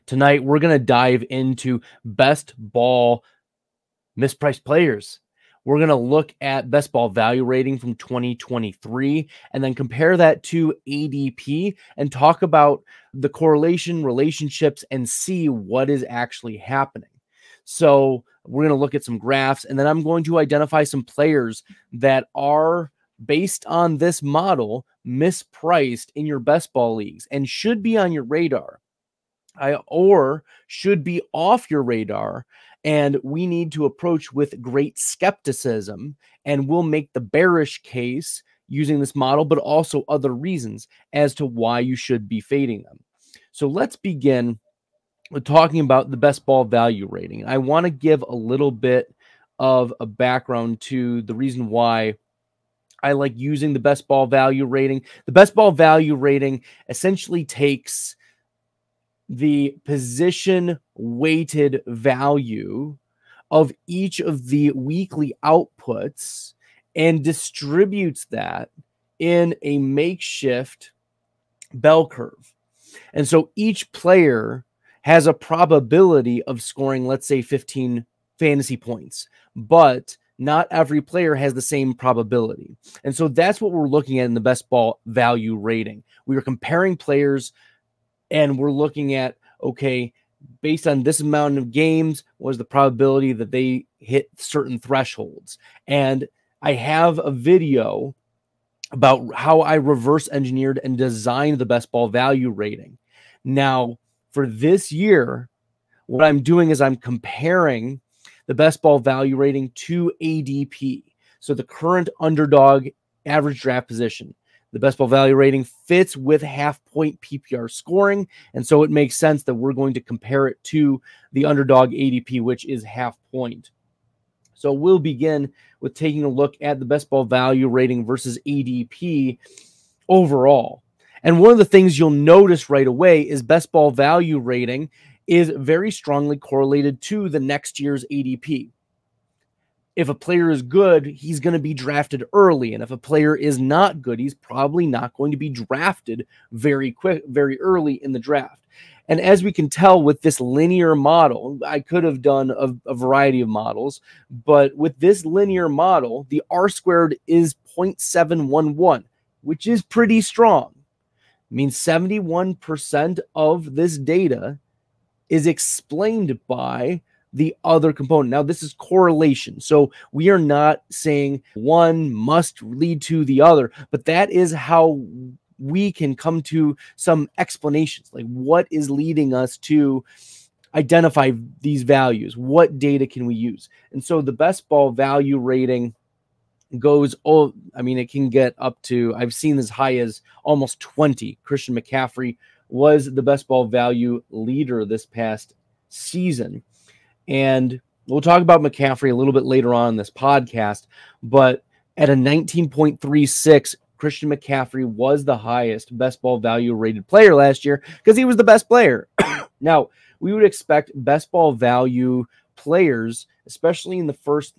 Tonight, we're going to dive into best ball mispriced players. We're going to look at best ball value rating from 2023 and then compare that to ADP and talk about the correlation, relationships, and see what is actually happening. So we're going to look at some graphs, and then I'm going to identify some players that are, based on this model, mispriced in your best ball leagues and should be on your radar. Or should be off your radar, and we need to approach with great skepticism, and we'll make the bearish case using this model, but also other reasons as to why you should be fading them. So let's begin with talking about the best ball value rating. I want to give a little bit of a background to the reason why I like using the best ball value rating. The best ball value rating essentially takes the position weighted value of each of the weekly outputs and distributes that in a makeshift bell curve. And so each player has a probability of scoring, let's say, 15 fantasy points, but not every player has the same probability. And so that's what we're looking at in the best ball value rating. We are comparing players, and we're looking at, okay, based on this amount of games, what is the probability that they hit certain thresholds? And I have a video about how I reverse engineered and designed the best ball value rating. Now, for this year, what I'm doing is I'm comparing the best ball value rating to ADP. So the current underdog average draft position. The best ball value rating fits with half-point PPR scoring, and so it makes sense that we're going to compare it to the underdog ADP, which is half-point. So we'll begin with taking a look at the best ball value rating versus ADP overall. And one of the things you'll notice right away is best ball value rating is very strongly correlated to the next year's ADP. If a player is good, he's going to be drafted early. And if a player is not good, he's probably not going to be drafted very early in the draft. And as we can tell with this linear model, I could have done a variety of models, but with this linear model, the R squared is 0.711, which is pretty strong. It means 71% of this data is explained by the other component. Now, this is correlation. So we are not saying one must lead to the other, but that is how we can come to some explanations, like what is leading us to identify these values? What data can we use? And so the best ball value rating goes, it can get up to, I've seen as high as almost 20. Christian McCaffrey was the best ball value leader this past season. And we'll talk about McCaffrey a little bit later on in this podcast, but at a 19.36, Christian McCaffrey was the highest best ball value rated player last year because he was the best player. Now, we would expect best ball value players, especially in the first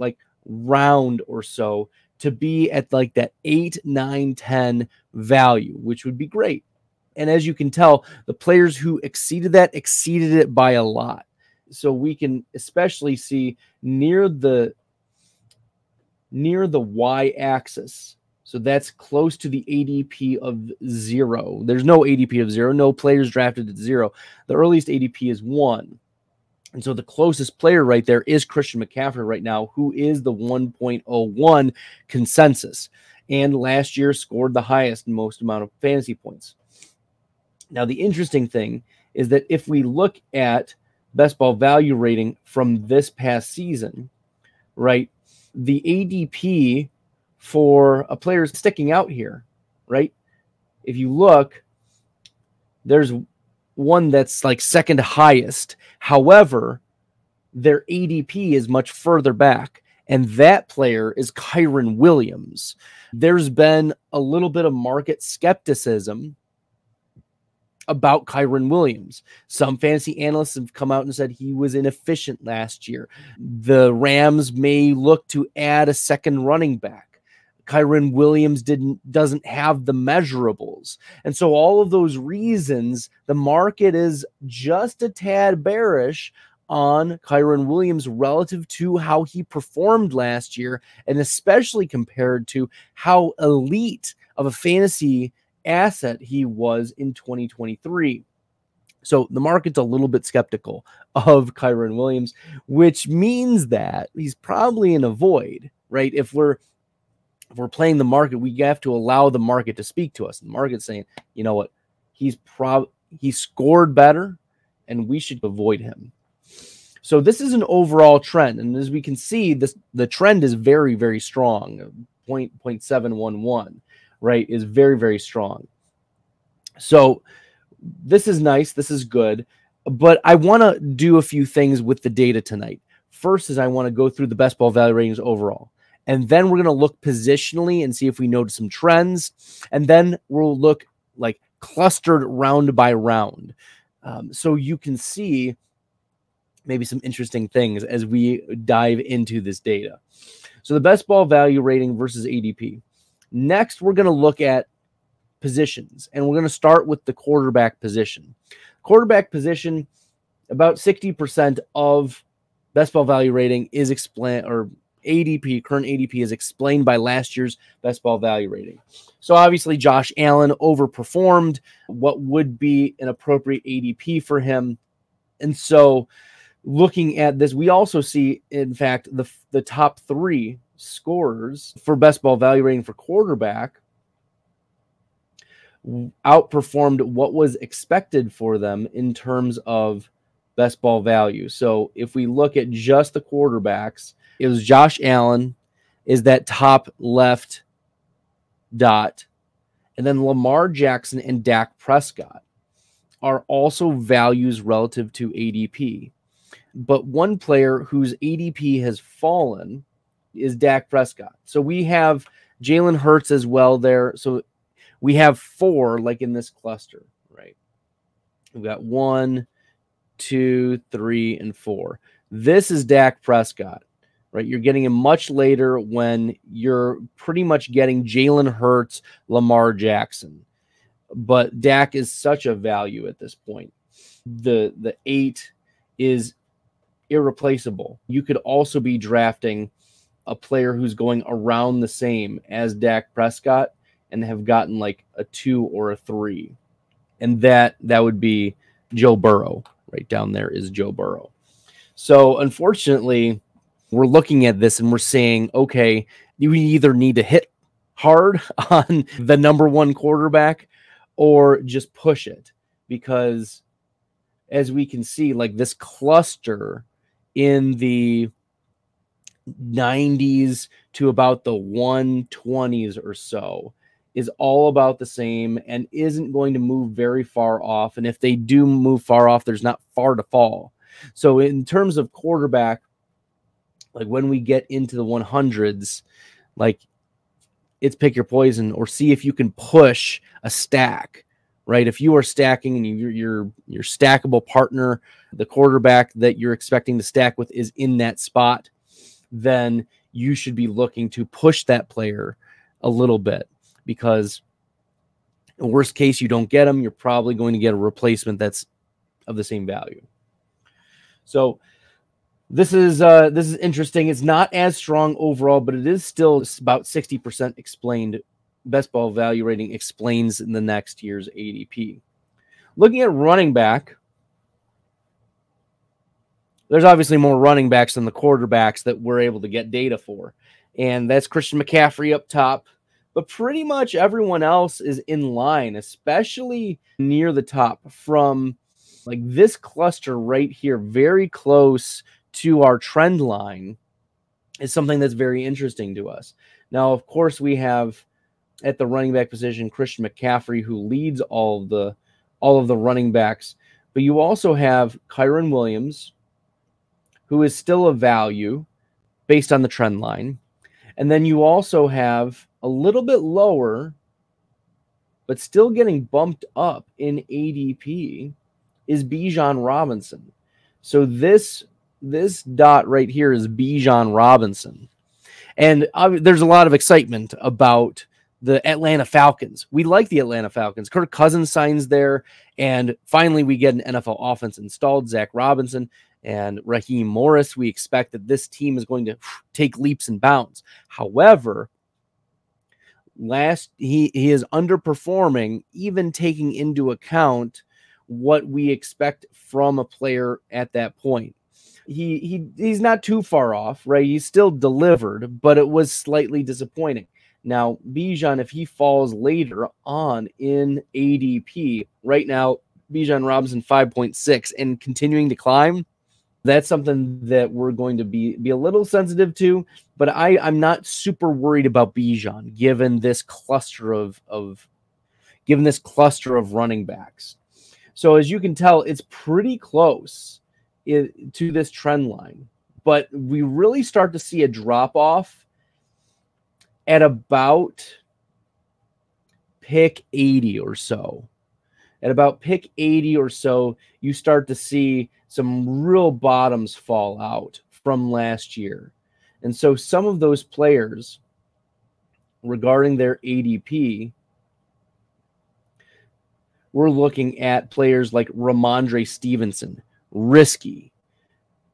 round or so, to be at that 8, 9, 10 value, which would be great. And as you can tell, the players who exceeded it by a lot. So we can especially see near the y-axis. So that's close to the ADP of 0. There's no ADP of 0. No players drafted at 0. The earliest ADP is 1. And so the closest player right there is Christian McCaffrey right now, who is the 1.01 consensus. And last year scored the highest and most amount of fantasy points. Now, the interesting thing is that if we look at best ball value rating from this past season, right, the ADP for a player is sticking out here, right? If you look, there's one that's second highest. However, their ADP is much further back, and that player is Kyren Williams. There's been a little bit of market skepticism about Kyren Williams. Some fantasy analysts have come out and said he was inefficient last year. The Rams may look to add a second running back. Kyren Williams doesn't have the measurables. And so all of those reasons, the market is just a tad bearish on Kyren Williams relative to how he performed last year, and especially compared to how elite of a fantasy asset he was in 2023. So the market's a little bit skeptical of Kyren Williams, which means that he's probably in a void, right? If we're playing the market, we have to allow the market to speak to us. The market's saying, you know what, he scored better, and we should avoid him. So this is an overall trend, and as we can see, the trend is very, very strong. 0.711, right, is very, very strong. So this is nice. This is good. But I want to do a few things with the data tonight. First is I want to go through the best ball value ratings overall. And then we're going to look positionally and see if we notice some trends. And then we'll look like clustered round by round. So you can see maybe some interesting things as we dive into this data. So the best ball value rating versus ADP. Next, we're going to look at positions, and we're going to start with the quarterback position. Quarterback position, about 60% of best ball value rating is explained, or ADP, current ADP is explained by last year's best ball value rating. So obviously Josh Allen overperformed what would be an appropriate ADP for him. And so looking at this, we also see, in fact, the top three scorers for best ball value rating for quarterback outperformed what was expected for them in terms of best ball value. So if we look at just the quarterbacks, it was Josh Allen is that top left dot, and then Lamar Jackson and Dak Prescott are also values relative to ADP. But one player whose ADP has fallen is Dak Prescott. So we have Jalen Hurts as well there. So we have four, like in this cluster, right? We've got 1, 2, 3, and 4. This is Dak Prescott, right? You're getting him much later when you're pretty much getting Jalen Hurts, Lamar Jackson. But Dak is such a value at this point. The 8 is irreplaceable. You could also be drafting a player who's going around the same as Dak Prescott and have gotten like a 2 or a 3. And that would be Joe Burrow. Right down there is Joe Burrow. So unfortunately, we're looking at this and we're saying, okay, we either need to hit hard on the number one quarterback or just push it. Because as we can see, like this cluster in the 90s to about the 120s or so is all about the same and isn't going to move very far off. And if they do move far off, there's not far to fall. So in terms of quarterback, like when we get into the 100s, like it's pick your poison or see if you can push a stack, right? If you are stacking and your stackable partner, the quarterback that you're expecting to stack with is in that spot, then you should be looking to push that player a little bit. Because in worst case, you don't get them, you're probably going to get a replacement that's of the same value. So this is interesting. It's not as strong overall, but it is still about 60% explained. Best ball value rating explains in the next year's ADP. Looking at running back, there's obviously more running backs than the quarterbacks that we're able to get data for. And that's Christian McCaffrey up top. But pretty much everyone else is in line, especially near the top from like this cluster right here, very close to our trend line, is something that's very interesting to us. Now, of course, we have at the running back position Christian McCaffrey, who leads all of the running backs. But you also have Kyren Williams, who is still a value based on the trend line. And then you also have a little bit lower, but still getting bumped up in ADP is Bijan Robinson. So this dot right here is Bijan Robinson. And there's a lot of excitement about the Atlanta Falcons. We like the Atlanta Falcons. Kirk Cousins signs there, and finally we get an NFL offense installed. Zach Robinson and Raheem Morris. We expect that this team is going to take leaps and bounds. However, he is underperforming, even taking into account what we expect from a player at that point. He's not too far off, right? He's still delivered, but it was slightly disappointing. Now, Bijan, if he falls later on in ADP, right now, Bijan Robinson 5.6 and continuing to climb, that's something that we're going to be a little sensitive to. But I'm not super worried about Bijan given this cluster of running backs. So as you can tell, it's pretty close to this trend line, but we really start to see a drop off at about pick 80 or so. At about pick 80 or so, you start to see some real bottoms fall out from last year. And so some of those players, regarding their ADP, we're looking at players like Ramondre Stevenson, risky.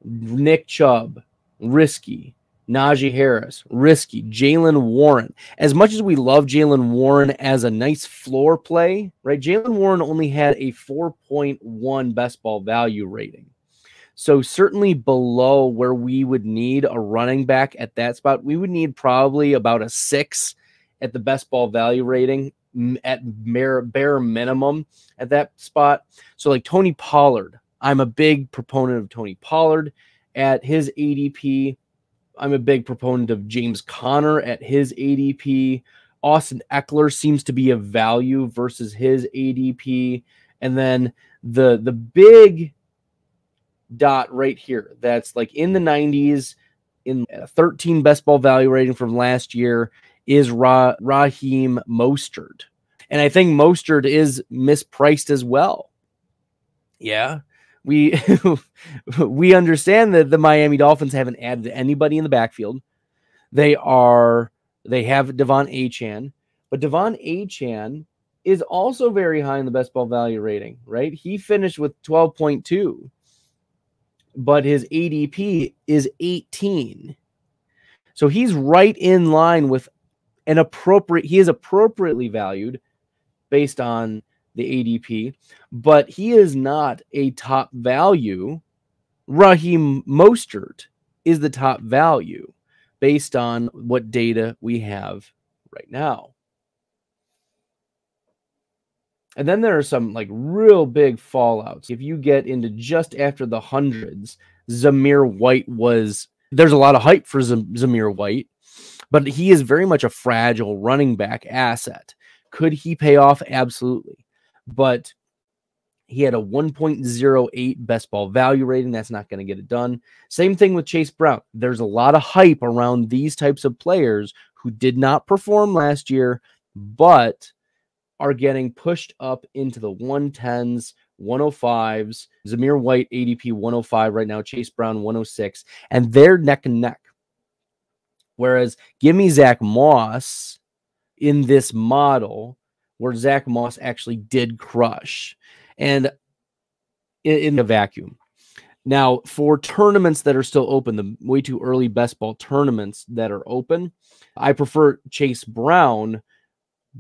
Nick Chubb, risky. Najee Harris, risky. Jaylen Warren. As much as we love Jaylen Warren as a nice floor play, right? Jaylen Warren only had a 4.1 best ball value rating. So certainly below where we would need a running back at that spot. We would need probably about a 6 at the best ball value rating at bare minimum at that spot. So like Tony Pollard, I'm a big proponent of Tony Pollard at his ADP. I'm a big proponent of James Conner at his ADP. Austin Eckler seems to be a value versus his ADP. And then the big dot right here that's like in the 90s, in a 13 best ball value rating from last year, is Raheem Mostert. And I think Mostert is mispriced as well. Yeah. We understand that the Miami Dolphins haven't added anybody in the backfield. They have Devon Achane, but Devon Achane is also very high in the best ball value rating, right? He finished with 12.2, but his ADP is 18. So he's right in line with he is appropriately valued based on the ADP, but he is not a top value. Raheem Mostert is the top value based on what data we have right now. And then there are some like real big fallouts. If you get into just after the hundreds, Zamir White there's a lot of hype for Zamir White, but he is very much a fragile running back asset. Could he pay off? Absolutely. But he had a 1.08 best ball value rating. That's not going to get it done. Same thing with Chase Brown. There's a lot of hype around these types of players who did not perform last year, but are getting pushed up into the 110s, 105s. Zamir White, ADP 105 right now. Chase Brown, 106. And they're neck and neck. Whereas give me Zach Moss in this model where Zach Moss actually did crush and in a vacuum. Now, for tournaments that are still open, the way too early best ball tournaments that are open, I prefer Chase Brown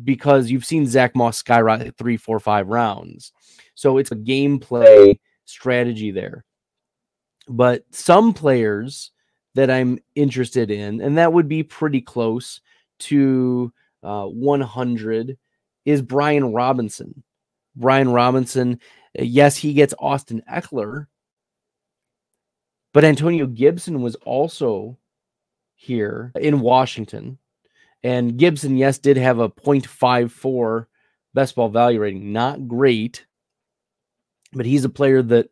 because you've seen Zach Moss skyrocket 3, 4, 5 rounds. So it's a gameplay strategy there. But some players that I'm interested in, and that would be pretty close to 100, is Brian Robinson. Brian Robinson, yes, he gets Austin Eckler, but Antonio Gibson was also here in Washington. And Gibson, yes, did have a 0.54 best ball value rating. Not great, but he's a player that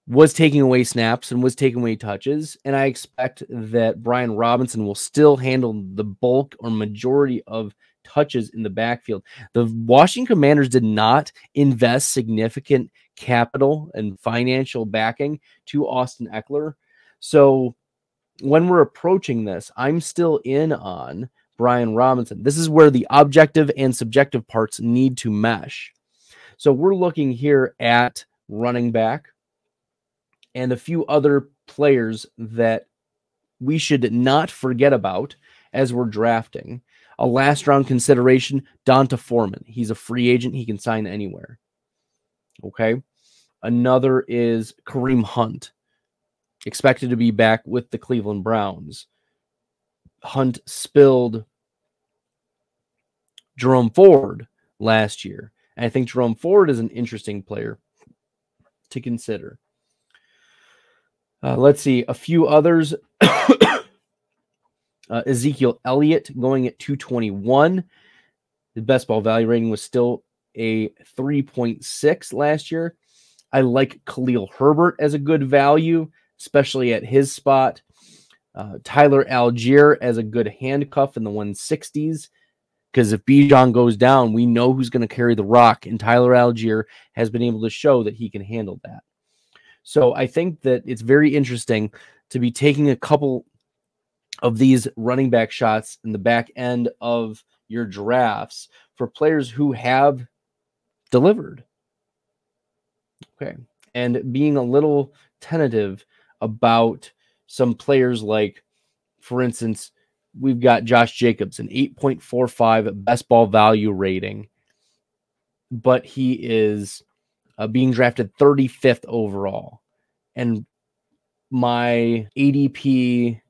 was taking away snaps and was taking away touches. And I expect that Brian Robinson will still handle the bulk or majority of touches in the backfield. The Washington Commanders did not invest significant capital and financial backing to Austin Eckler. So when we're approaching this, I'm still in on Brian Robinson. This is where the objective and subjective parts need to mesh. So we're looking here at running back and a few other players that we should not forget about as we're drafting. A last round consideration, Donta Foreman. He's a free agent. He can sign anywhere. Okay. Another is Kareem Hunt, expected to be back with the Cleveland Browns. Hunt spilled Jerome Ford last year. And I think Jerome Ford is an interesting player to consider. Let's see. A few others. Ezekiel Elliott going at 221. The best ball value rating was still a 3.6 last year. I like Khalil Herbert as a good value, especially at his spot. Tyler Algier as a good handcuff in the 160s. Because if Bijan goes down, we know who's going to carry the rock, and Tyler Algier has been able to show that he can handle that. So I think that it's very interesting to be taking a couple of these running back shots in the back end of your drafts for players who have delivered. Okay. And being a little tentative about some players like, for instance, we've got Josh Jacobs, an 8.45 best ball value rating, but he is being drafted 35th overall. And my ADP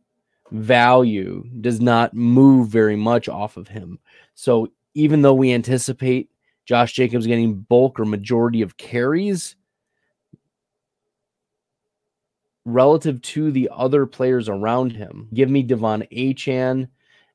value does not move very much off of him. So even though we anticipate Josh Jacobs getting bulk or majority of carries relative to the other players around him, give me Devon Achane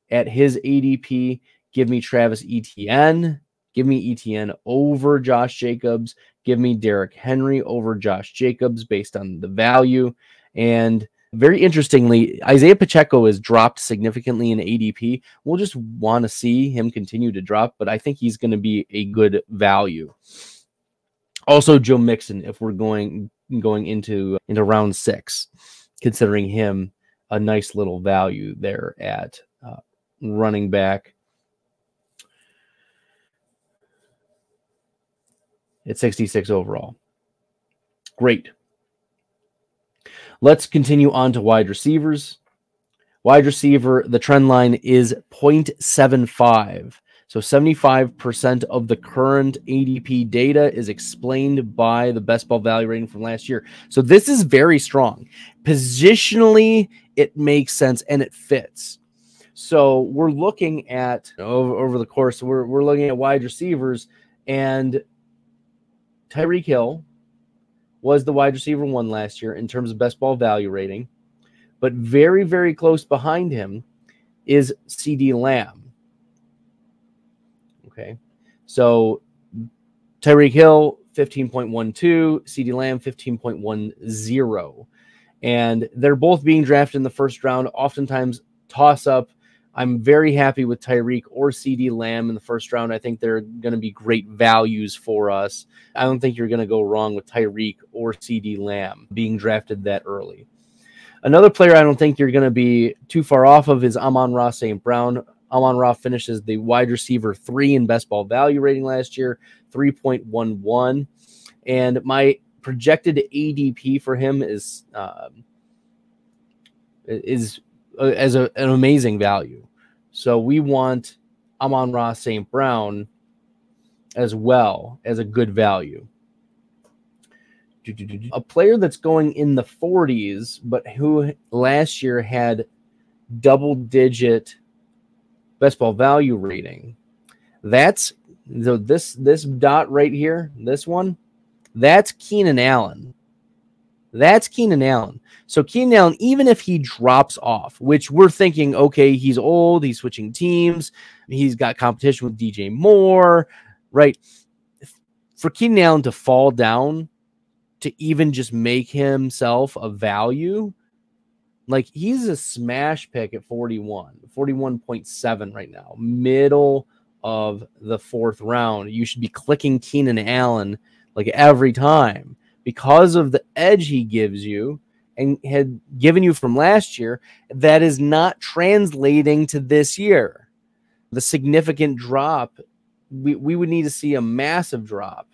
at his ADP, give me Travis Etienne, give me Etienne over Josh Jacobs, give me Derrick Henry over Josh Jacobs based on the value. And very interestingly, Isaiah Pacheco has dropped significantly in ADP. We'll just want to see him continue to drop, but I think he's going to be a good value. Also, Joe Mixon, if we're going into round 6, considering him a nice little value there at running back at 66 overall. Great. Let's continue on to wide receivers. Wide receiver, the trend line is 0.75. So 75% of the current ADP data is explained by the best ball value rating from last year. So this is very strong. Positionally, it makes sense and it fits. So we're looking at over the course, we're looking at wide receivers, and Tyreek Hill was the wide receiver 1 last year in terms of best ball value rating, but very, very close behind him is CeeDee Lamb. Okay, so Tyreek Hill 15.12, CeeDee Lamb 15.10, and they're both being drafted in the first round. Oftentimes toss up. I'm very happy with Tyreek or CeeDee Lamb in the first round. I think they're going to be great values for us. I don't think you're going to go wrong with Tyreek or CeeDee Lamb being drafted that early. Another player I don't think you're going to be too far off of is Amon-Ra St. Brown. Amon-Ra finishes the wide receiver 3 in best ball value rating last year, 3.11. And my projected ADP for him is as an amazing value. So we want Amon-Ra St. Brown as well as a good value. A player that's going in the 40s, but who last year had double-digit best ball value rating. That's this dot right here, this one, that's Keenan Allen. That's Keenan Allen. So Keenan Allen, even if he drops off, which we're thinking, okay, he's old, he's switching teams, he's got competition with DJ Moore, right? For Keenan Allen to fall down to even just make himself a value, like he's a smash pick at 41.7 right now, middle of the 4th round. You should be clicking Keenan Allen like every time, because of the edge he gives you and had given you from last year, that is not translating to this year. The significant drop, we would need to see a massive drop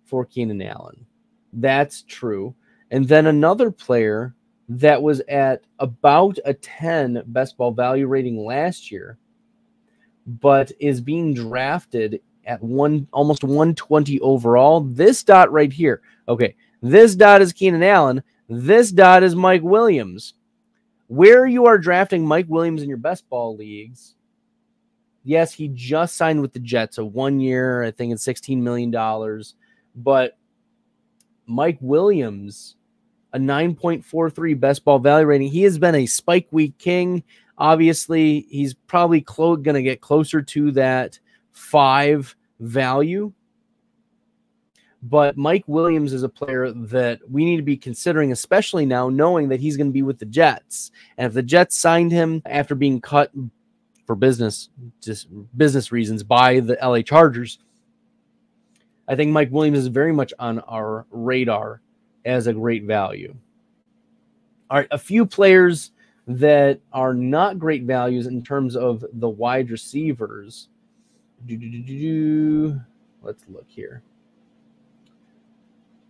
for Keenan Allen. That's true. And then another player that was at about a 10 best ball value rating last year, but is being drafted at almost 120 overall. This dot right here. Okay, this dot is Keenan Allen. This dot is Mike Williams. Where you are drafting Mike Williams in your best ball leagues, yes, he just signed with the Jets, a 1 year, I think it's $16 million. But Mike Williams, a 9.43 best ball value rating. He has been a spike week king. Obviously, he's probably going to get closer to that 5 value. But Mike Williams is a player that we need to be considering, especially now knowing that he's going to be with the Jets. And if the Jets signed him after being cut for business reasons by the LA Chargers, I think Mike Williams is very much on our radar as a great value. All right, a few players that are not great values in terms of the wide receivers. Let's look here.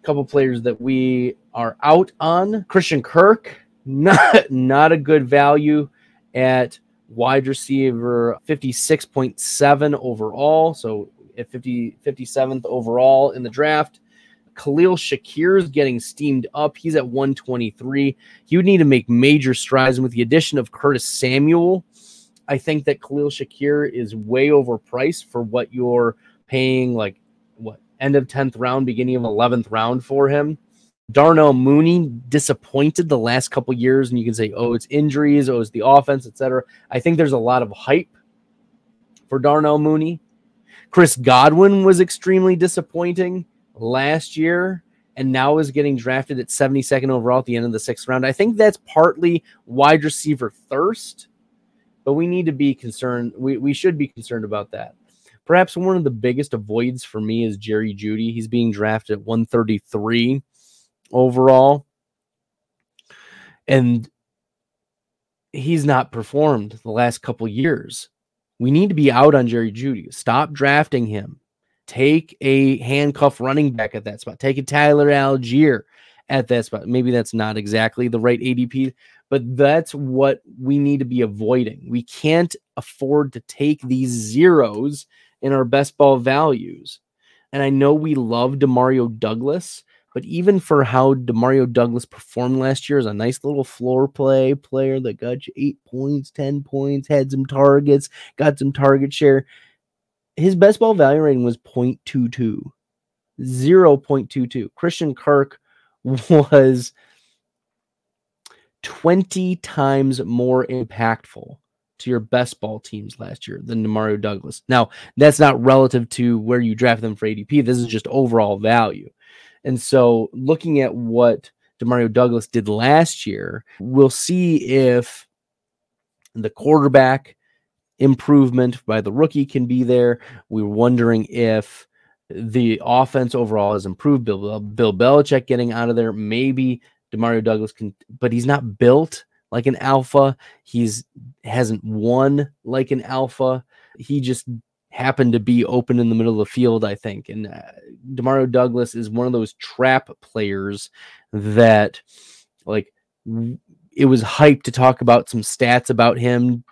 A couple players that we are out on. Christian Kirk, not a good value at wide receiver, 56.7 overall. So at 57th overall in the draft. Khalil Shakir is getting steamed up. He's at 123. You need to make major strides. And with the addition of Curtis Samuel, I think that Khalil Shakir is way overpriced for what you're paying, like end of 10th round, beginning of 11th round for him. Darnell Mooney disappointed the last couple years, and you can say, oh, it's injuries, oh, it's the offense, etc. I think there's a lot of hype for Darnell Mooney. Chris Godwin was extremely disappointing last year and now is getting drafted at 72nd overall at the end of the 6th round. I think that's partly wide receiver thirst, but we need to be concerned. We should be concerned about that. Perhaps one of the biggest avoids for me is Jerry Jeudy. He's being drafted at 133 overall, and he's not performed the last couple years. We need to be out on Jerry Jeudy. Stop drafting him. Take a handcuff running back at that spot. Take a Tyler Algier at that spot. Maybe that's not exactly the right ADP, but that's what we need to be avoiding. We can't afford to take these zeros in our best ball values. And I know we love Demario Douglas, but even for how Demario Douglas performed last year as a nice little floor player that got you 8 points, 10 points, had some targets, got some target share, his best ball value rating was 0.22. 0.22. Christian Kirk was 20 times more impactful to your best ball teams last year than Demario Douglas. Now, that's not relative to where you draft them for ADP. This is just overall value. And so looking at what Demario Douglas did last year, we'll see if the quarterback improvement by the rookie can be there. We were wondering if the offense overall has improved. Bill Belichick getting out of there. Maybe Demario Douglas can, but he's not built like an alpha. Hasn't won like an alpha. He just happened to be open in the middle of the field, I think. And Demario Douglas is one of those trap players that, like, it was hyped to talk about some stats about him.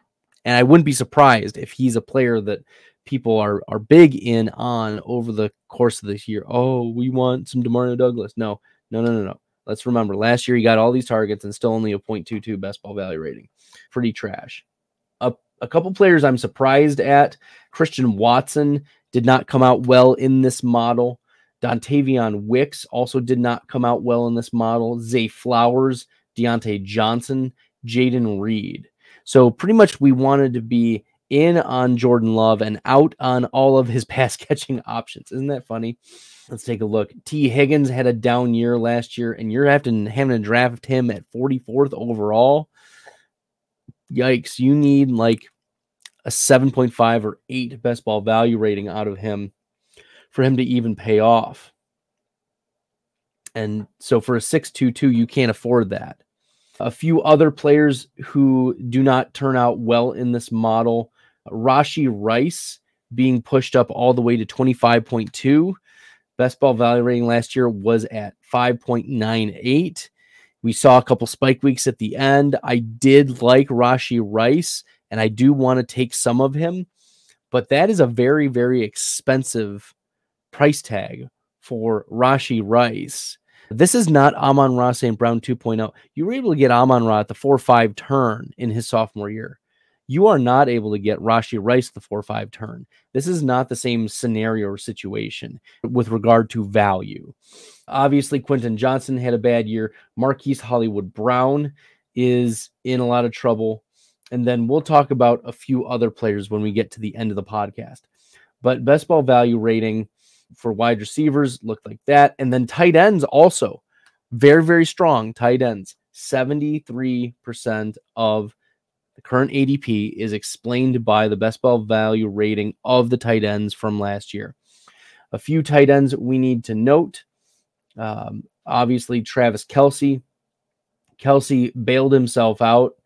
And I wouldn't be surprised if he's a player that people are big in on over the course of this year. Oh, we want some Demario Douglas. No. Let's remember, last year he got all these targets and still only a 0.22 best ball value rating. Pretty trash. A couple players I'm surprised at. Christian Watson did not come out well in this model. Dontavion Wicks also did not come out well in this model. Zay Flowers, Deontay Johnson, Jaden Reed. So pretty much we wanted to be in on Jordan Love and out on all of his pass catching options. Isn't that funny? Let's take a look. T. Higgins had a down year last year, and you're having to draft him at 44th overall. Yikes. You need like a 7.5 or 8 best ball value rating out of him for him to even pay off. And so for a 6.22, you can't afford that. A few other players who do not turn out well in this model, Rashee Rice being pushed up all the way to 25.2. Best ball value rating last year was at 5.98. We saw a couple spike weeks at the end. I did like Rashee Rice, and I do want to take some of him, but that is a very, very expensive price tag for Rashee Rice. This is not Amon-Ra St. Brown 2.0. You were able to get Amon-Ra at the 4.5 turn in his sophomore year. You are not able to get Rashee Rice the 4.5 turn. This is not the same scenario or situation with regard to value. Obviously, Quentin Johnson had a bad year. Marquise Hollywood Brown is in a lot of trouble. And then we'll talk about a few other players when we get to the end of the podcast. But best ball value rating for wide receivers looked like that. And then tight ends also very, very strong. Tight ends, 73% of the current ADP is explained by the best ball value rating of the tight ends from last year. A few tight ends we need to note. Obviously, Travis Kelce. Kelce bailed himself out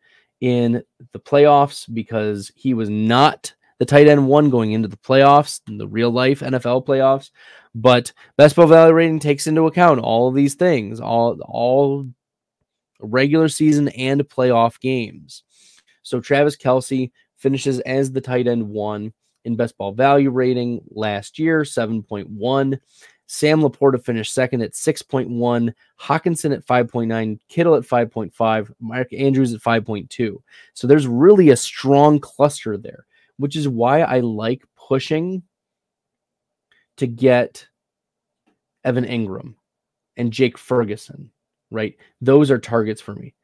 in the playoffs because he was not the tight end one going into the playoffs, the real life NFL playoffs. But best ball value rating takes into account all of these things, all regular season and playoff games. So Travis Kelce finishes as the tight end one in best ball value rating last year, 7.1. Sam Laporta finished second at 6.1, Hawkinson at 5.9, Kittle at 5.5, Mark Andrews at 5.2. So there's really a strong cluster there, which is why I like pushing to get Evan Engram and Jake Ferguson, right? Those are targets for me.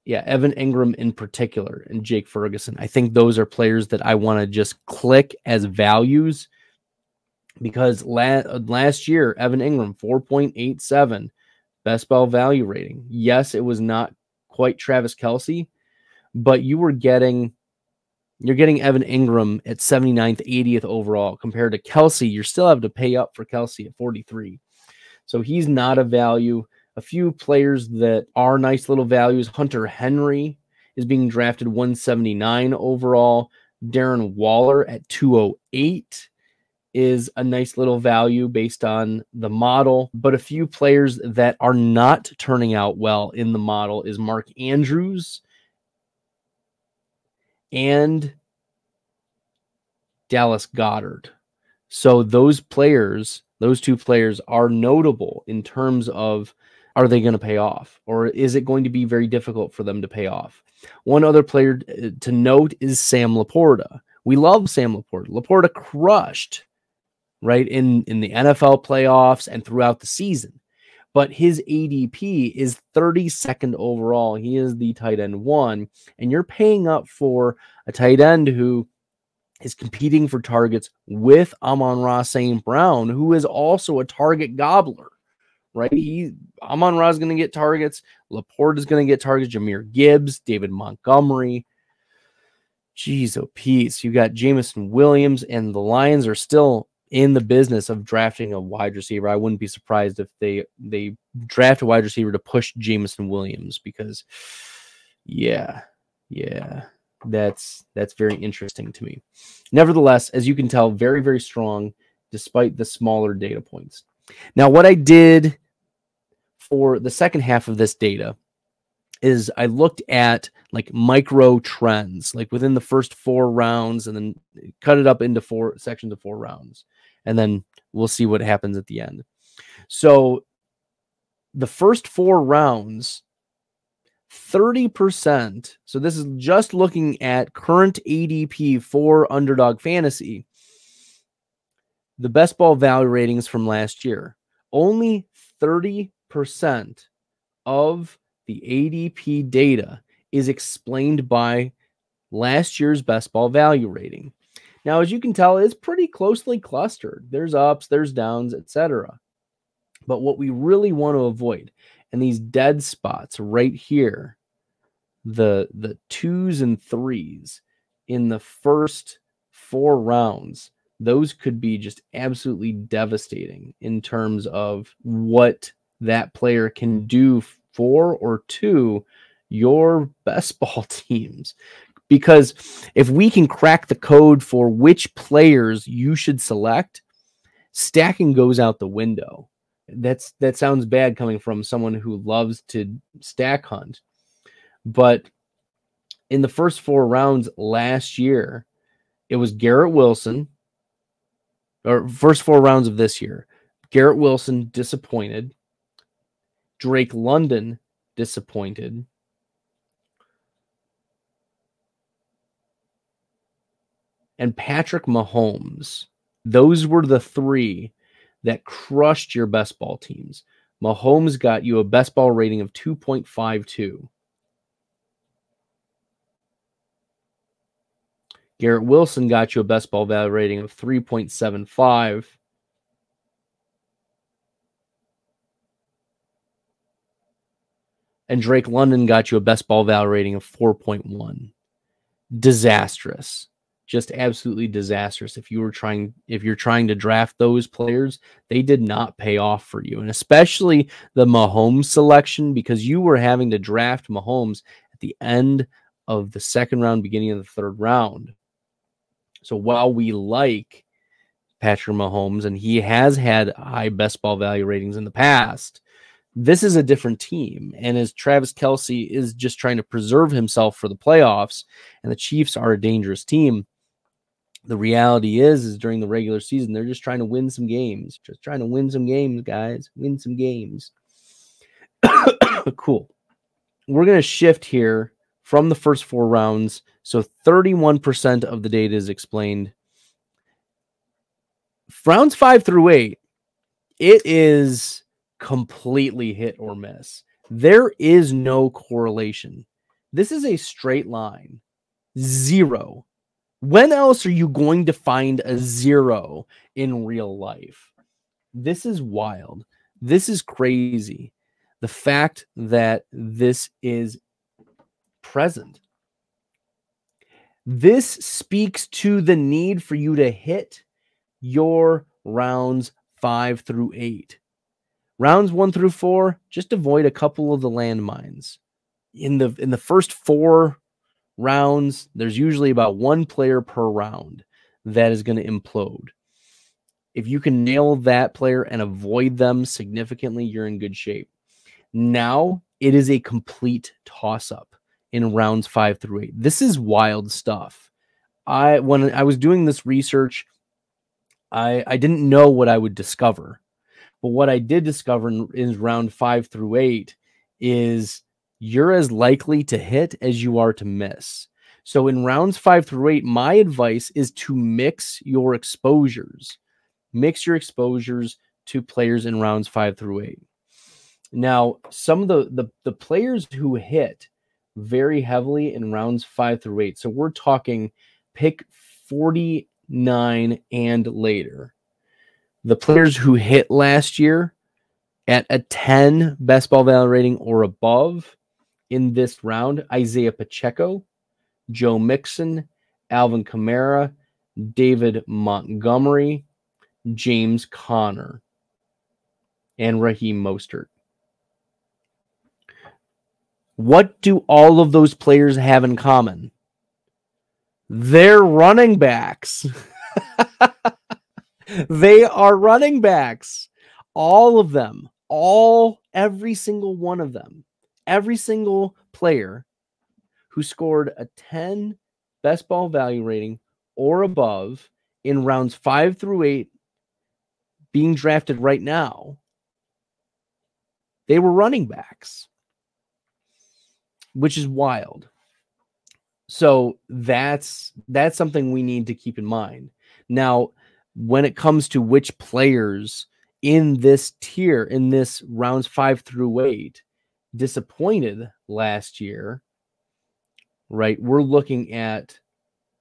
Yeah, Evan Engram in particular and Jake Ferguson. I think those are players that I want to just click as values because last year, Evan Engram, 4.87 best ball value rating. Yes, it was not quite Travis Kelce, but you're getting Evan Engram at 79th, 80th overall compared to Kelce. You still have to pay up for Kelce at 43. So he's not a value. A few players that are nice little values. Hunter Henry is being drafted 179 overall. Darren Waller at 208 is a nice little value based on the model. But a few players that are not turning out well in the model is Mark Andrews and Dallas Goedert. So those two players are notable in terms of, are they going to pay off? Or is it going to be very difficult for them to pay off? One other player to note is Sam Laporta. We love Sam Laporta. Laporta crushed, right, in the NFL playoffs and throughout the season. But his ADP is 32nd overall. He is the tight end one. And you're paying up for a tight end who is competing for targets with Amon-Ra St. Brown, who is also a target gobbler. Right? Amon-Ra is going to get targets. Laporte is going to get targets. Jahmyr Gibbs, David Montgomery. Jeez, oh, peace. You got Jameson Williams, and the Lions are still in the business of drafting a wide receiver. I wouldn't be surprised if they draft a wide receiver to push Jameson Williams because, yeah, that's very interesting to me. Nevertheless, as you can tell, very, very strong despite the smaller data points. Now, what I did for the second half of this data is I looked at like micro trends, like within the first 4 rounds, and then cut it up into 4 sections of 4 rounds. And then we'll see what happens at the end. So the first 4 rounds, 30%. So this is just looking at current ADP for Underdog Fantasy. The best ball value ratings from last year, only 30% of the ADP data is explained by last year's best ball value rating. Now, as you can tell, it's pretty closely clustered. There's ups, there's downs, etc. But what we really want to avoid, and these dead spots right here, the 2s and 3s in the first 4 rounds, those could be just absolutely devastating in terms of what that player can do for or to your best ball teams. Because if we can crack the code for which players you should select, stacking goes out the window. That sounds bad coming from someone who loves to stack hunt. But in the first 4 rounds last year, it was Garrett Wilson, or first 4 rounds of this year. Garrett Wilson disappointed. Drake London disappointed. And Patrick Mahomes. Those were the 3 that crushed your best ball teams. Mahomes got you a best ball rating of 2.52. Garrett Wilson got you a best ball value rating of 3.75. And Drake London got you a best ball value rating of 4.1. Disastrous. Just absolutely disastrous. If you're trying to draft those players, they did not pay off for you. And especially the Mahomes selection, because you were having to draft Mahomes at the end of the 2nd round, beginning of the 3rd round. So while we like Patrick Mahomes and he has had high best ball value ratings in the past, this is a different team. And as Travis Kelce is just trying to preserve himself for the playoffs, and the Chiefs are a dangerous team, the reality is during the regular season, they're just trying to win some games. Just trying to win some games, guys. Win some games. Cool. We're going to shift here from the first 4 rounds. So 31% of the data is explained. Rounds 5 through 8, it is completely hit or miss. There is no correlation. This is a straight line. 0. When else are you going to find a 0 in real life? This is wild. This is crazy. The fact that this is present. This speaks to the need for you to hit your rounds 5 through 8. Rounds 1 through 4, just avoid a couple of the landmines. In the first 4 rounds, there's usually about 1 player per round that is going to implode. If you can nail that player and avoid them significantly, you're in good shape. Now it is a complete toss-up in rounds 5 through 8. This is wild stuff. When I was doing this research, I didn't know what I would discover. But what I did discover in round 5 through 8 is you're as likely to hit as you are to miss. So in rounds 5 through 8, my advice is to mix your exposures. Mix your exposures to players in rounds 5 through 8. Now, some of the players who hit very heavily in rounds 5 through 8, so we're talking pick 49 and later. The players who hit last year at a 10 best ball value rating or above in this round: Isaiah Pacheco, Joe Mixon, Alvin Kamara, David Montgomery, James Conner, and Raheem Mostert. What do all of those players have in common? They're running backs. They are running backs. All of them. Every single one of them. Every single player who scored a 10 best ball value rating or above in rounds 5 through 8 being drafted right now, they were running backs, which is wild. So that's something we need to keep in mind. Now, when it comes to which players in this tier, in this rounds 5 through 8, disappointed last year, right? We're looking at,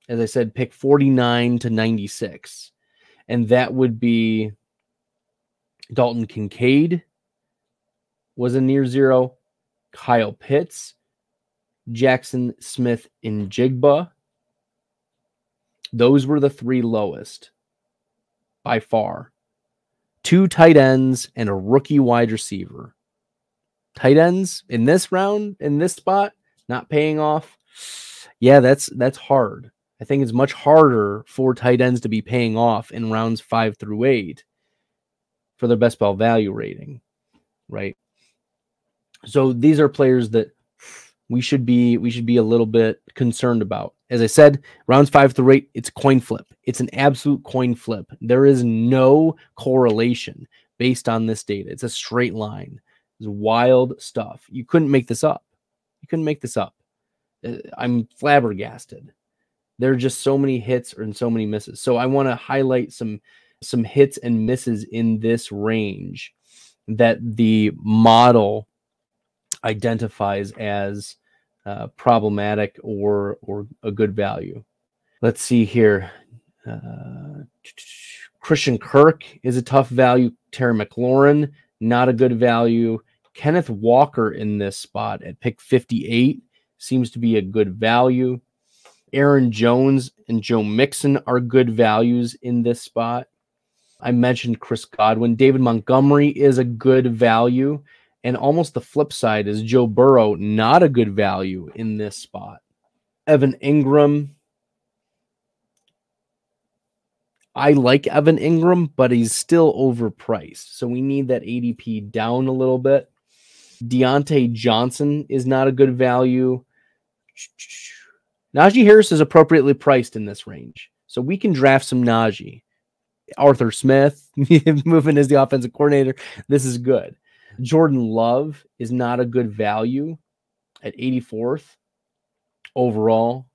as I said, pick 49 to 96. And that would be Dalton Kincaid was a near 0, Kyle Pitts, Jackson Smith-Njigba. Those were the 3 lowest by far. 2 tight ends and a rookie wide receiver. Tight ends in this round, in this spot, not paying off. Yeah, that's hard. I think it's much harder for tight ends to be paying off in rounds 5 through 8 for their best ball value rating, right? So these are players that we should be a little bit concerned about. As I said, rounds 5 through 8, it's a coin flip. It's an absolute coin flip. There is no correlation based on this data. It's a straight line. It's wild stuff. You couldn't make this up. You couldn't make this up. I'm flabbergasted. There are just so many hits and so many misses. So I want to highlight some hits and misses in this range that the model identifies as problematic or a good value. Let's see here. Christian Kirk is a tough value. Terry McLaurin, not a good value. Kenneth Walker in this spot at pick 58 seems to be a good value. Aaron Jones and Joe Mixon are good values in this spot. I mentioned Chris Godwin. David Montgomery is a good value. And almost the flip side is Joe Burrow, not a good value in this spot. Evan Ingram. I like Evan Ingram, but he's still overpriced. So we need that ADP down a little bit. Deontay Johnson is not a good value. Najee Harris is appropriately priced in this range. So we can draft some Najee. Arthur Smith moving as the offensive coordinator. This is good. Jordan Love is not a good value at 84th overall.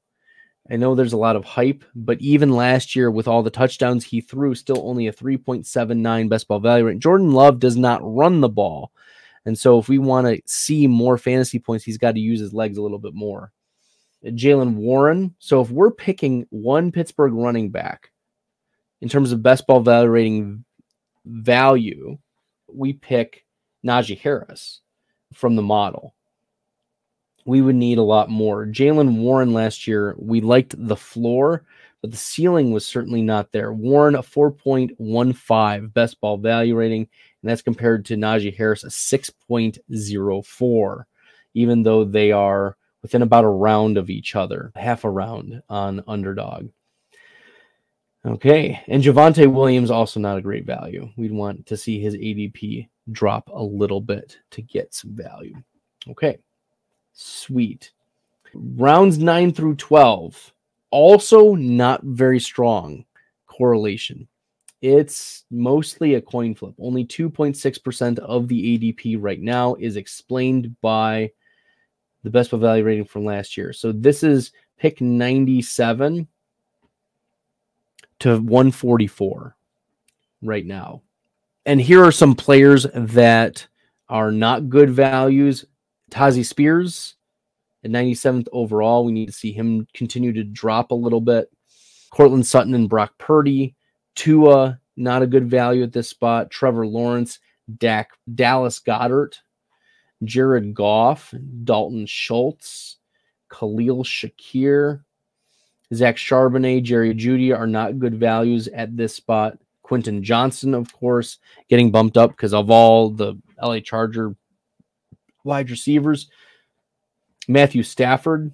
I know there's a lot of hype, but even last year with all the touchdowns he threw, still only a 3.79 best ball value rate. Jordan Love does not run the ball. And so if we want to see more fantasy points, he's got to use his legs a little bit more. Jaylen Warren. So if we're picking one Pittsburgh running back in terms of best ball value rating value, we pick Najee Harris from the model. We would need a lot more. Jaylen Warren last year, we liked the floor, but the ceiling was certainly not there. Warren, a 4.15 best ball value rating, and that's compared to Najee Harris, a 6.04, even though they are within about a round of each other, half a round on Underdog. Okay, and Javonte Williams, also not a great value. We'd want to see his ADP drop a little bit to get some value. Okay, sweet. Rounds 9 through 12, also not very strong correlation. It's mostly a coin flip. Only 2.6% of the ADP right now is explained by the best ball value rating from last year. So this is pick 97 to 144 right now. And here are some players that are not good values. Tazi Spears at 97th overall. We need to see him continue to drop a little bit. Cortland Sutton and Brock Purdy. Tua, not a good value at this spot. Trevor Lawrence, Dallas Goedert, Jared Goff, Dalton Schultz, Khalil Shakir, Zach Charbonnet, Jerry Jeudy are not good values at this spot. Quentin Johnson, of course, getting bumped up because of all the LA Charger wide receivers. Matthew Stafford,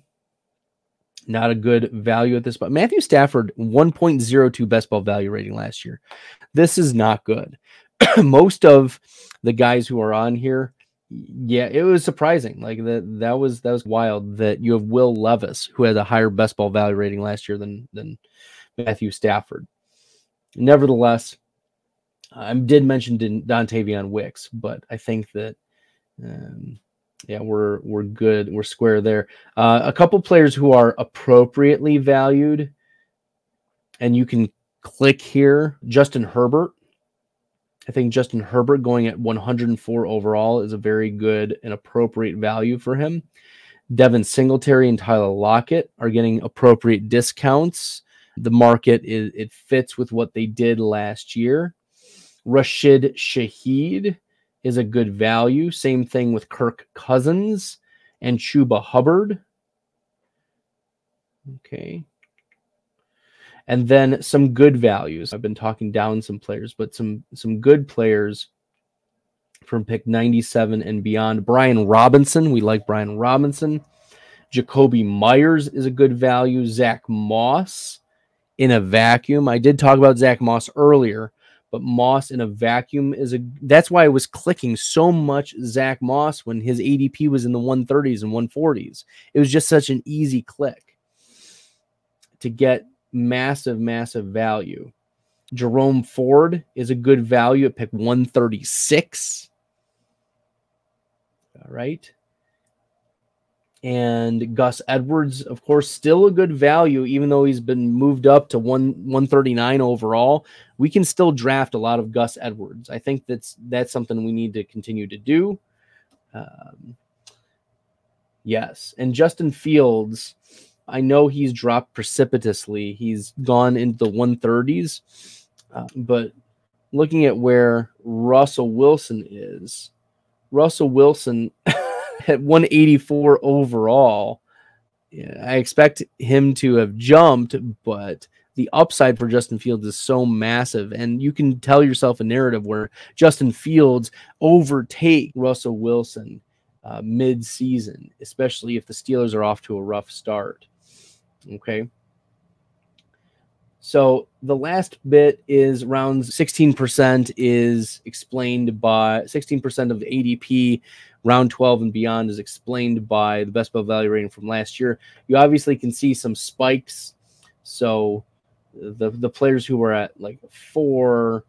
not a good value at this spot. Matthew Stafford, 1.02 best ball value rating last year. This is not good. Most of the guys who are on here, yeah, it was surprising. Like that was wild that you have Will Levis, who had a higher best ball value rating last year than Matthew Stafford. Nevertheless, I did mention Dontavion Wicks, but I think that yeah, we're good. We're square there. A couple players who are appropriately valued, and you can click here. Justin Herbert. I think Justin Herbert going at 104 overall is a very good and appropriate value for him. Devin Singletary and Tyler Lockett are getting appropriate discounts. The market it fits with what they did last year. Rashid Shaheed is a good value. Same thing with Kirk Cousins and Chuba Hubbard. Okay. And then some good values. I've been talking down some players, but some good players from pick 97 and beyond. Brian Robinson. We like Brian Robinson. Jacoby Myers is a good value. Zach Moss in a vacuum. I did talk about Zach Moss earlier, but Moss in a vacuum that's why I was clicking so much Zach Moss when his ADP was in the 130s and 140s. It was just such an easy click to get massive, massive value. Jerome Ford is a good value at pick 136. All right. And Gus Edwards, of course, still a good value, even though he's been moved up to 139 overall. We can still draft a lot of Gus Edwards. I think that's something we need to continue to do. Yes. And Justin Fields, I know he's dropped precipitously. He's gone into the 130s. But looking at where Russell Wilson is, Russell Wilson at 184 overall, yeah, I expect him to have jumped, but the upside for Justin Fields is so massive. And you can tell yourself a narrative where Justin Fields overtake Russell Wilson mid-season, especially if the Steelers are off to a rough start. Okay. So the last bit is around 16% is explained by 16% of the ADP. Round 12 and beyond is explained by the best ball value rating from last year. You obviously can see some spikes. So the players who were at like 4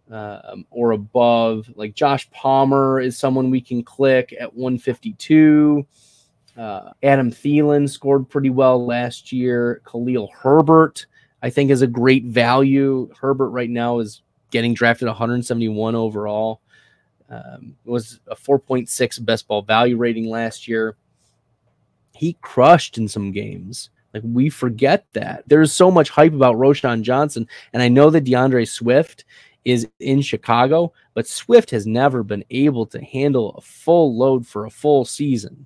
or above, like Josh Palmer is someone we can click at 152. Adam Thielen scored pretty well last year. Khalil Herbert, I think, is a great value. Herbert right now is getting drafted 171 overall. Was a 4.6 best ball value rating last year. He crushed in some games. Like, we forget that. There's so much hype about Roschon Johnson, and I know that DeAndre Swift is in Chicago, but Swift has never been able to handle a full load for a full season.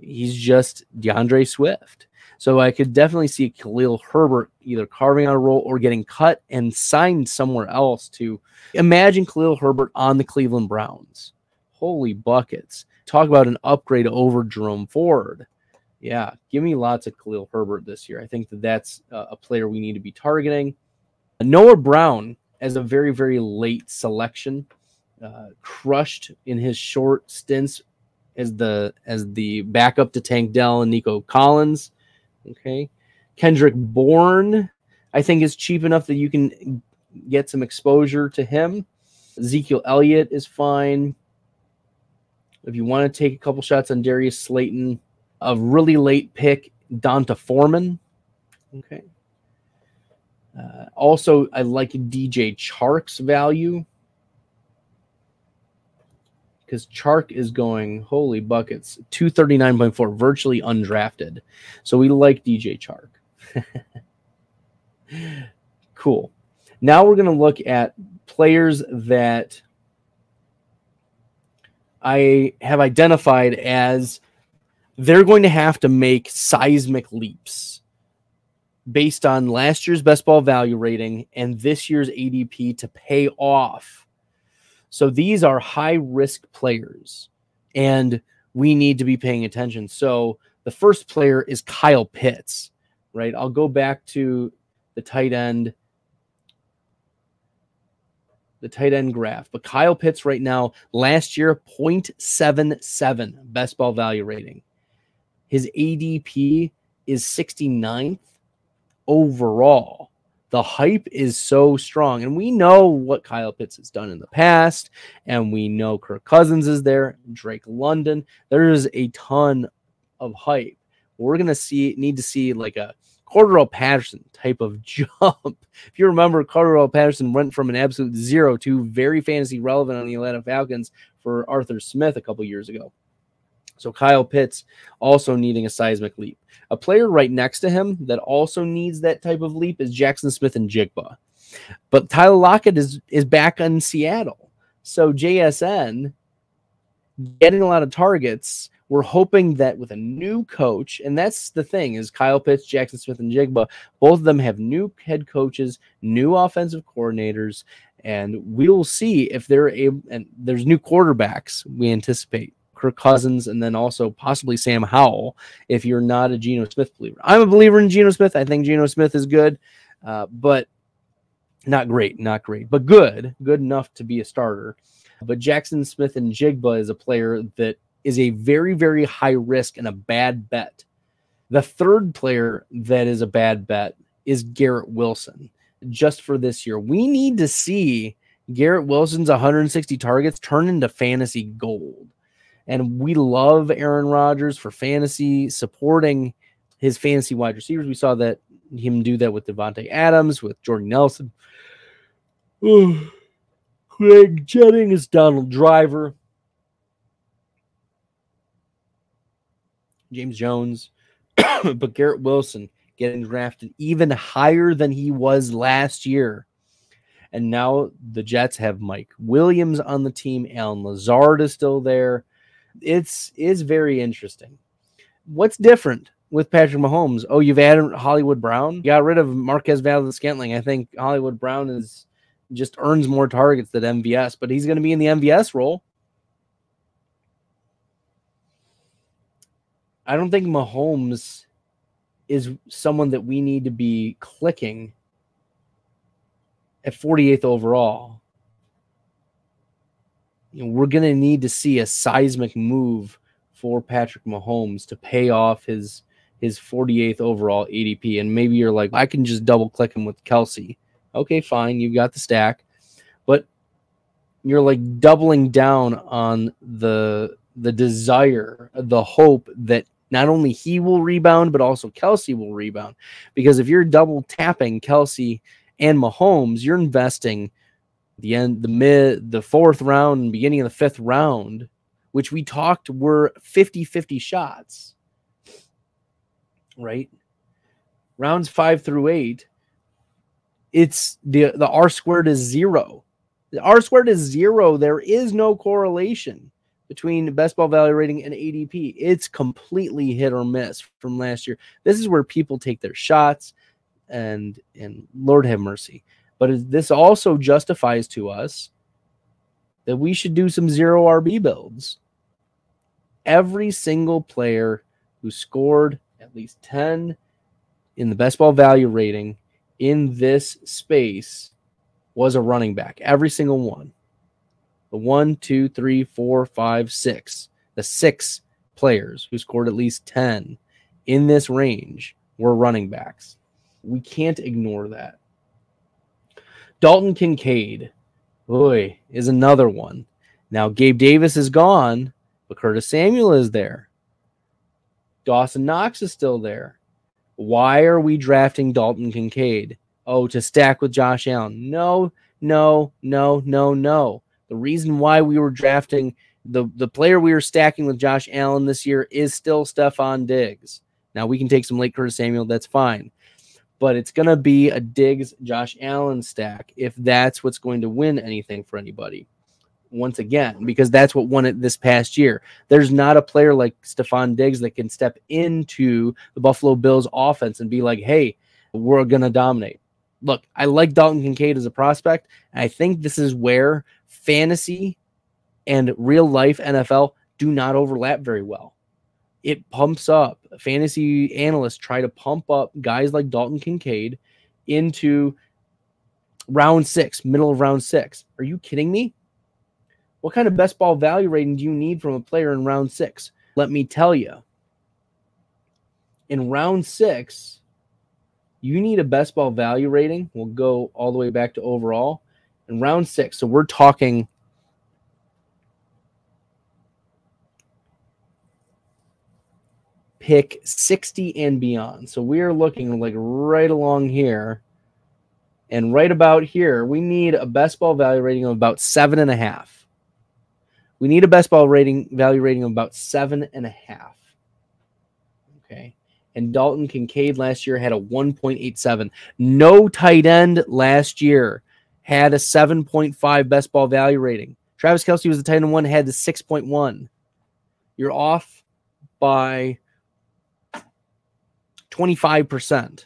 He's just DeAndre Swift. So I could definitely see Khalil Herbert either carving out a role or getting cut and signed somewhere else. To imagine Khalil Herbert on the Cleveland Browns. Holy buckets. Talk about an upgrade over Jerome Ford. Yeah, give me lots of Khalil Herbert this year. I think that's a player we need to be targeting. Noah Brown as a very, very late selection. Crushed in his short stints as the backup to Tank Dell and Nico Collins. Okay. Kendrick Bourne, I think, is cheap enough that you can get some exposure to him. Ezekiel Elliott is fine. If you want to take a couple shots on Darius Slayton, a really late pick, Donta Foreman. Okay. Also, I like DJ Chark's value, because Chark is going, holy buckets, 239.4, virtually undrafted. So we like DJ Chark. Cool. Now we're going to look at players that I have identified as they're going to have to make seismic leaps based on last year's best ball value rating and this year's ADP to pay off. So these are high-risk players, and we need to be paying attention. So the first player is Kyle Pitts, right? I'll go back to the tight end graph. But Kyle Pitts right now, last year, 0.77 best ball value rating. His ADP is 69th overall. The hype is so strong, and we know what Kyle Pitts has done in the past, and we know Kirk Cousins is there, Drake London. There is a ton of hype. We're going to need to see like a Cordarrelle Patterson type of jump. If you remember, Cordarrelle Patterson went from an absolute zero to very fantasy relevant on the Atlanta Falcons for Arthur Smith a couple years ago. So Kyle Pitts also needing a seismic leap. A player right next to him that also needs that type of leap is Jackson Smith-Njigba. But Tyler Lockett is back in Seattle. So JSN getting a lot of targets. We're hoping that with a new coach, and that's the thing, is Kyle Pitts, Jackson Smith-Njigba, both of them have new head coaches, new offensive coordinators, and we'll see if they're able, and there's new quarterbacks we anticipate. Kirk Cousins, and then also possibly Sam Howell if you're not a Geno Smith believer. I'm a believer in Geno Smith. I think Geno Smith is good, but not great, but good enough to be a starter. But Jackson Smith and Jigba is a player that is a very, very high risk and a bad bet. The third player that is a bad bet is Garrett Wilson. Just for this year, we need to see Garrett Wilson's 160 targets turn into fantasy gold. And we love Aaron Rodgers for fantasy, supporting his fantasy wide receivers. We saw that him do that with Devontae Adams, with Jordan Nelson, Craig Jennings, Donald Driver, James Jones. But Garrett Wilson getting drafted even higher than he was last year. And now the Jets have Mike Williams on the team. Alan Lazard is still there. It's very interesting. What's different with Patrick Mahomes? Oh, you've added Hollywood Brown. You got rid of Marquez Valdes-Scantling. I think Hollywood Brown just earns more targets than MVS, but he's going to be in the MVS role. I don't think Mahomes is someone that we need to be clicking at 48th overall. We're going to need to see a seismic move for Patrick Mahomes to pay off his 48th overall ADP. And maybe you're like, I can just double click him with Kelsey. Okay, fine. You've got the stack. But you're like doubling down on the desire, the hope that not only he will rebound, but also Kelsey will rebound. Because if you're double tapping Kelsey and Mahomes, you're investing the fourth round and beginning of the fifth round, which we talked were 50-50 shots, right? Rounds 5 through 8, it's the R squared is 0. The R squared is 0. There is no correlation between best ball value rating and ADP. It's completely hit or miss from last year. This is where people take their shots, and Lord have mercy. But this also justifies to us that we should do some zero RB builds. Every single player who scored at least 10 in the best ball value rating in this space was a running back. Every single one. The 1, 2, 3, 4, 5, 6. The 6 players who scored at least 10 in this range were running backs. We can't ignore that. Dalton Kincaid, boy, is another one. Now, Gabe Davis is gone, but Curtis Samuel is there. Dawson Knox is still there. Why are we drafting Dalton Kincaid? Oh, to stack with Josh Allen. No. The reason why we were drafting the player we were stacking with Josh Allen this year is still Stephon Diggs. Now, we can take some late Curtis Samuel. That's fine. But it's going to be a Diggs-Josh Allen stack if that's what's going to win anything for anybody. Once again, because that's what won it this past year. There's not a player like Stephon Diggs that can step into the Buffalo Bills offense and be like, hey, we're going to dominate. Look, I like Dalton Kincaid as a prospect, and I think this is where fantasy and real-life NFL do not overlap very well. It pumps up. Fantasy analysts try to pump up guys like Dalton Kincaid into round 6, middle of round 6. Are you kidding me? What kind of best ball value rating do you need from a player in round 6? Let me tell you. In round 6, you need a best ball value rating. We'll go all the way back to overall. In round 6, so we're talking pick 60 and beyond. So we are looking like right along here. And right about here, we need a best ball value rating of about 7.5. We need a best ball value rating of about 7.5. Okay. And Dalton Kincaid last year had a 1.87. No tight end last year had a 7.5 best ball value rating. Travis Kelce was the tight end 1, had the 6.1. You're off by 25%.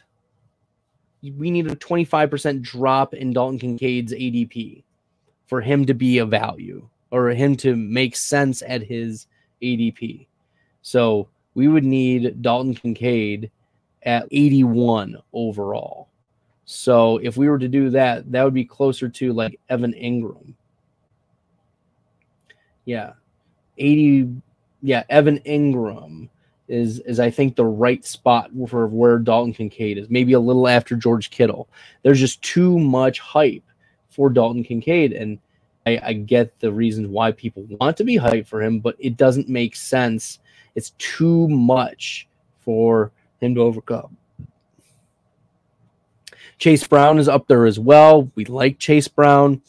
We need a 25% drop in Dalton Kincaid's ADP for him to be a value or him to make sense at his ADP. So we would need Dalton Kincaid at 81 overall. So if we were to do that, that would be closer to like Evan Ingram. Yeah. 80. Yeah. Evan Ingram is I think the right spot for where Dalton Kincaid is. Maybe a little after George Kittle. There's just too much hype for Dalton Kincaid. And I get the reasons why people want to be hyped for him, but it doesn't make sense. It's too much for him to overcome. Chase Brown is up there as well. We like Chase Brown.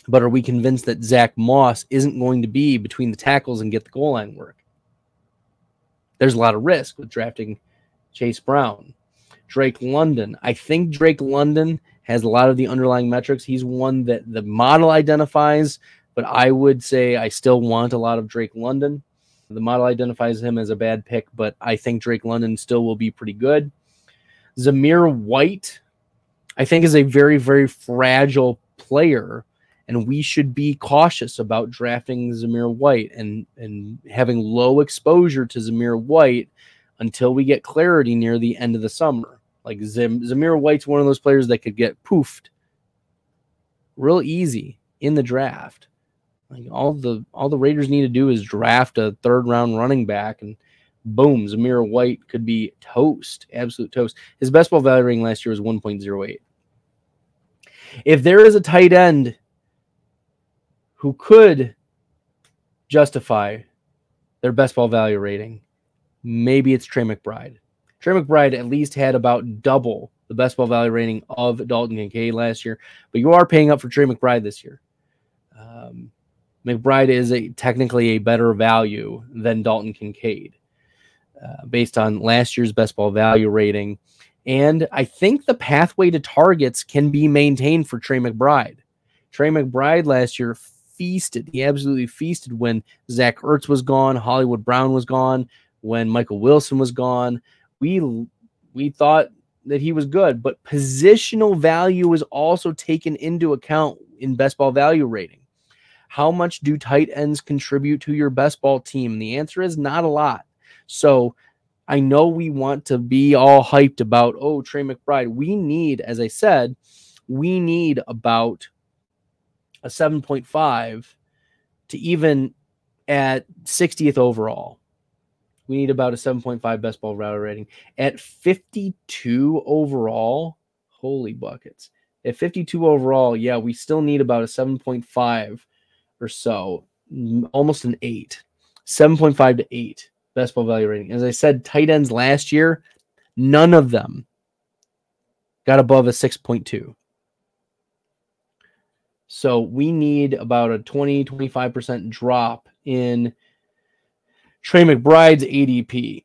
But are we convinced that Zach Moss isn't going to be between the tackles and get the goal line work? There's a lot of risk with drafting Chase Brown. Drake London. I think Drake London has a lot of the underlying metrics. He's one that the model identifies, but I would say I still want a lot of Drake London. The model identifies him as a bad pick, but I think Drake London still will be pretty good. Zamir White, I think, is a very, very fragile player, and we should be cautious about drafting Zamir White and having low exposure to Zamir White until we get clarity near the end of the summer. Like Zamir White's one of those players that could get poofed real easy in the draft. Like all the Raiders need to do is draft a third-round running back, and boom, Zamir White could be toast, absolute toast. His best ball value rating last year was 1.08. If there is a tight end who could justify their best ball value rating, maybe it's Trey McBride. Trey McBride at least had about double the best ball value rating of Dalton Kincaid last year, but you are paying up for Trey McBride this year. McBride is technically a better value than Dalton Kincaid based on last year's best ball value rating. And I think the pathway to targets can be maintained for Trey McBride. Trey McBride last year feasted. He absolutely feasted when Zach Ertz was gone, Hollywood Brown was gone, when Michael Wilson was gone. We thought that he was good, but positional value is also taken into account in best ball value rating. How much do tight ends contribute to your best ball team? The answer is not a lot. So I know we want to be all hyped about, oh, Trey McBride. We need, as I said, we need about a 7.5 to even at 60th overall. We need about a 7.5 best ball value rating. At 52 overall, holy buckets. At 52 overall, yeah, we still need about a 7.5 or so, almost an 8. 7.5 to 8 best ball value rating. As I said, tight ends last year, none of them got above a 6.2. So we need about a 20-25% drop in Trey McBride's ADP.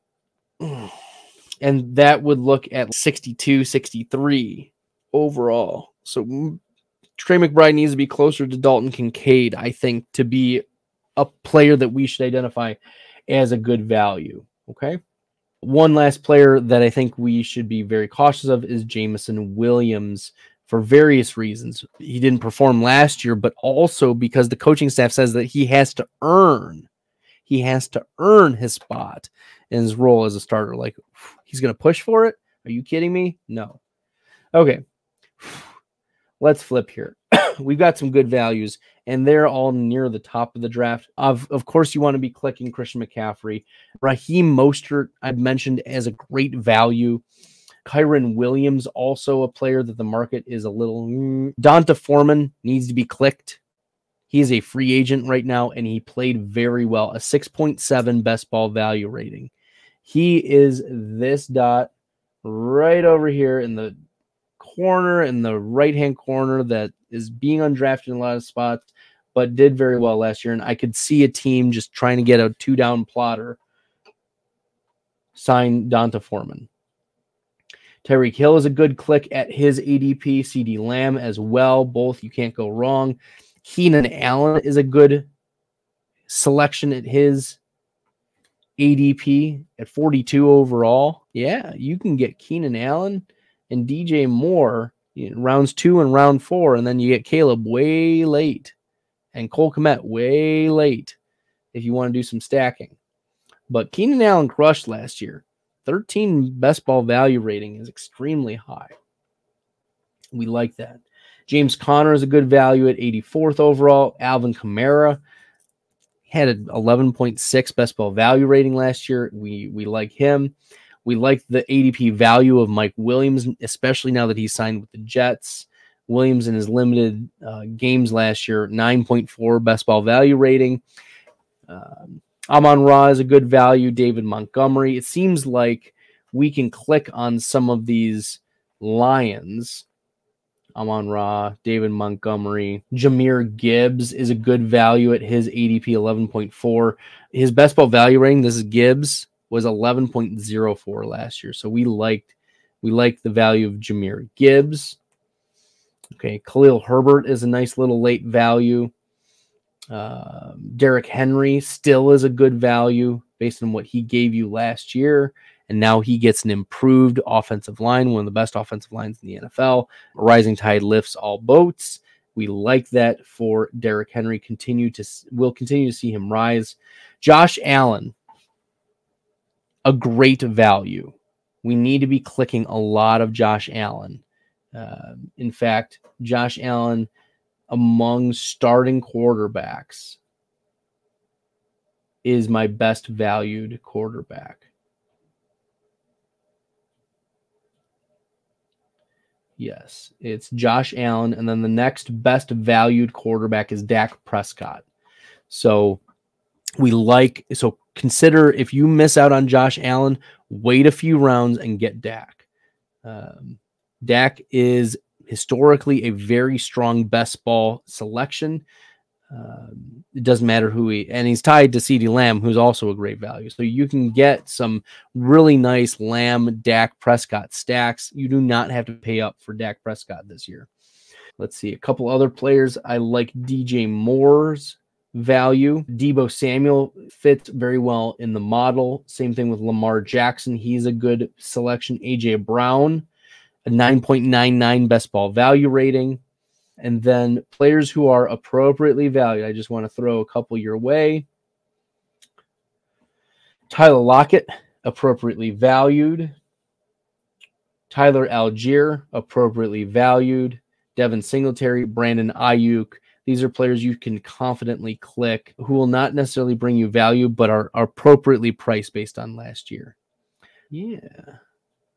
And that would look at 62, 63 overall. So Trey McBride needs to be closer to Dalton Kincaid, I think, to be a player that we should identify as a good value. Okay. One last player that I think we should be very cautious of is Jameson Williams for various reasons. He didn't perform last year, but also because the coaching staff says that he has to earn his spot in his role as a starter. Like, he's going to push for it? Are you kidding me? No. Okay. Let's flip here. We've got some good values, and they're all near the top of the draft. Of course, you want to be clicking Christian McCaffrey. Raheem Mostert, I've mentioned as a great value. Kyron Williams, also a player that the market is a little... Donta Foreman needs to be clicked. He is a free agent right now, and he played very well. A 6.7 best ball value rating. He is this dot right over here in the corner, in the right-hand corner, that is being undrafted in a lot of spots, but did very well last year. And I could see a team just trying to get a 2-down plotter sign Donta Foreman. Tyreek Hill is a good click at his ADP. CeeDee Lamb as well. Both, you can't go wrong. Keenan Allen is a good selection at his ADP at 42 overall. Yeah, you can get Keenan Allen and DJ Moore in rounds 2 and round 4, and then you get Caleb way late and Cole Kmet way late if you want to do some stacking. But Keenan Allen crushed last year. 13 best ball value rating is extremely high. We like that. James Conner is a good value at 84th overall. Alvin Kamara had an 11.6 best ball value rating last year. We like him. We like the ADP value of Mike Williams, especially now that he's signed with the Jets. Williams in his limited games last year, 9.4 best ball value rating. Amon-Ra is a good value. David Montgomery. It seems like we can click on some of these Lions. Amon-Ra, David Montgomery. Jahmyr Gibbs is a good value at his ADP 11.4. His best ball value rating, this is Gibbs, was 11.04 last year. So we liked the value of Jahmyr Gibbs. Okay, Khalil Herbert is a nice little late value. Derrick Henry still is a good value based on what he gave you last year. And now he gets an improved offensive line, one of the best offensive lines in the NFL. A rising tide lifts all boats. We like that for Derrick Henry. We'll continue to see him rise. Josh Allen, a great value. We need to be clicking a lot of Josh Allen. In fact, Josh Allen among starting quarterbacks is my best valued quarterback. Yes, it's Josh Allen, and then the next best valued quarterback is Dak Prescott. So consider if you miss out on Josh Allen, wait a few rounds and get Dak. Dak is historically a very strong best ball selection. It doesn't matter and he's tied to CeeDee Lamb, who's also a great value. So you can get some really nice Lamb, Dak Prescott stacks. You do not have to pay up for Dak Prescott this year. Let's see a couple other players. I like DJ Moore's value. Deebo Samuel fits very well in the model. Same thing with Lamar Jackson. He's a good selection. AJ Brown, a 9.99 best ball value rating. And then players who are appropriately valued. I just want to throw a couple your way. Tyler Lockett, appropriately valued. Tyler Algier, appropriately valued. Devin Singletary, Brandon Ayuk. These are players you can confidently click who will not necessarily bring you value, but are appropriately priced based on last year. Yeah.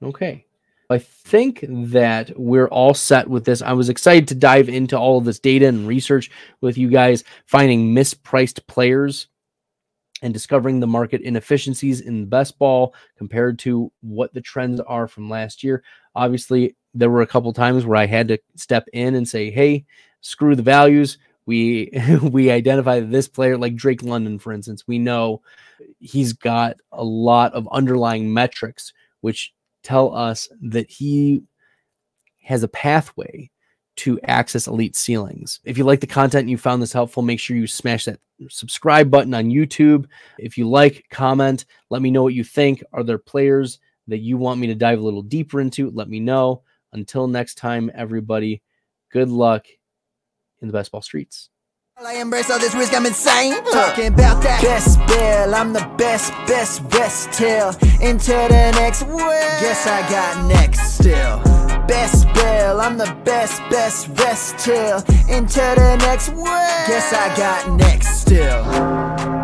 Okay. I think that we're all set with this. I was excited to dive into all of this data and research with you guys, finding mispriced players and discovering the market inefficiencies in best ball compared to what the trends are from last year. Obviously, there were a couple times where I had to step in and say, hey, screw the values. We identify this player, like Drake London, for instance. We know he's got a lot of underlying metrics, which tell us that he has a pathway to access elite ceilings. If you like the content and you found this helpful, make sure you smash that subscribe button on YouTube. If you like, comment, let me know what you think. Are there players that you want me to dive a little deeper into? Let me know. Until next time, everybody, good luck in the best ball streets. I embrace all this risk, I'm insane. Talking about that best bill, I'm the best till into the next world. Guess I got next still. Best bill, I'm the best till into the next world. Guess I got next still.